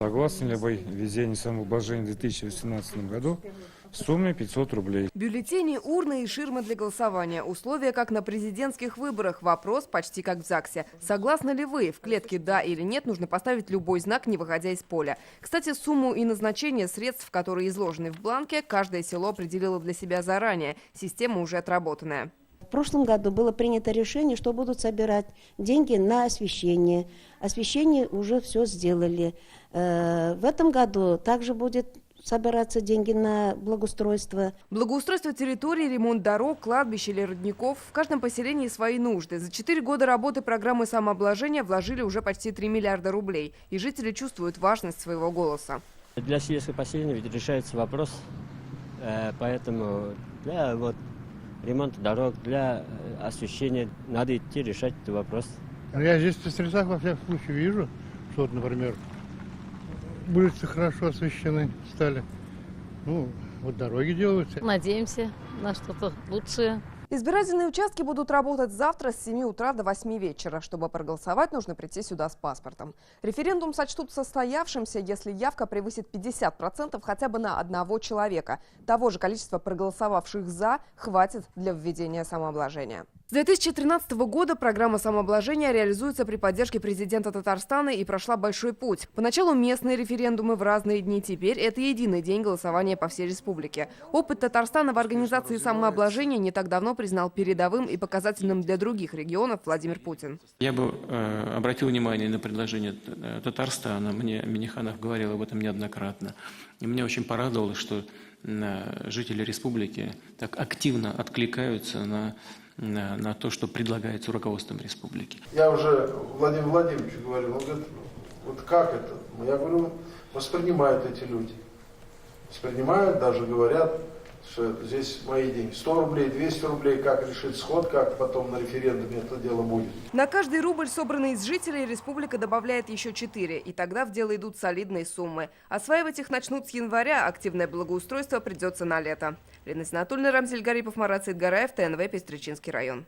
Согласны ли вы введению самообложения в 2018 году в сумме 500 рублей? Бюллетени, урны и ширмы для голосования. Условия, как на президентских выборах. Вопрос почти как в ЗАГСе. Согласны ли вы? В клетке «да» или «нет» нужно поставить любой знак, не выходя из поля. Кстати, сумму и назначение средств, которые изложены в бланке, каждое село определило для себя заранее. Система уже отработанная. В прошлом году было принято решение, что будут собирать деньги на освещение. Освещение уже все сделали. В этом году также будет собираться деньги на благоустройство. Благоустройство территории, ремонт дорог, кладбищ или родников. В каждом поселении свои нужды. За 4 года работы программы самообложения вложили уже почти 3 миллиарда рублей. И жители чувствуют важность своего голоса. Для сельского поселения ведь решается вопрос, поэтому для ремонта дорог, для освещения надо идти решать этот вопрос. Я здесь в Стрельцах во всяком случае вижу, что, например, улицы хорошо освещены стали. Ну, вот дороги делаются. Надеемся на что-то лучшее. Избирательные участки будут работать завтра с 7 утра до 8 вечера. Чтобы проголосовать, нужно прийти сюда с паспортом. Референдум сочтут состоявшимся, если явка превысит 50% хотя бы на одного человека. Того же количества проголосовавших «за» хватит для введения самообложения. С 2013 года программа самообложения реализуется при поддержке президента Татарстана и прошла большой путь. Поначалу местные референдумы в разные дни, теперь это единый день голосования по всей республике. Опыт Татарстана в организации самообложения не так давно признал передовым и показательным для других регионов Владимир Путин. Я бы обратил внимание на предложение Татарстана. Мне Минниханов говорил об этом неоднократно. И меня очень порадовало, что жители республики так активно откликаются на то, что предлагается руководством республики. Я уже Владимиру Владимировичу говорил, он говорит, вот как это? Я говорю, воспринимают эти люди. Воспринимают, даже говорят, что здесь мои деньги. 100 рублей, 200 рублей, как решить сход, как потом на референдуме это дело будет. На каждый рубль, собранный из жителей, республика добавляет еще 4. И тогда в дело идут солидные суммы. Осваивать их начнут с января. Активное благоустройство придется на лето. Лена Зинатульна, Рамзель Гарипов, Марат Саидгараев, ТНВ, Пестричинский район.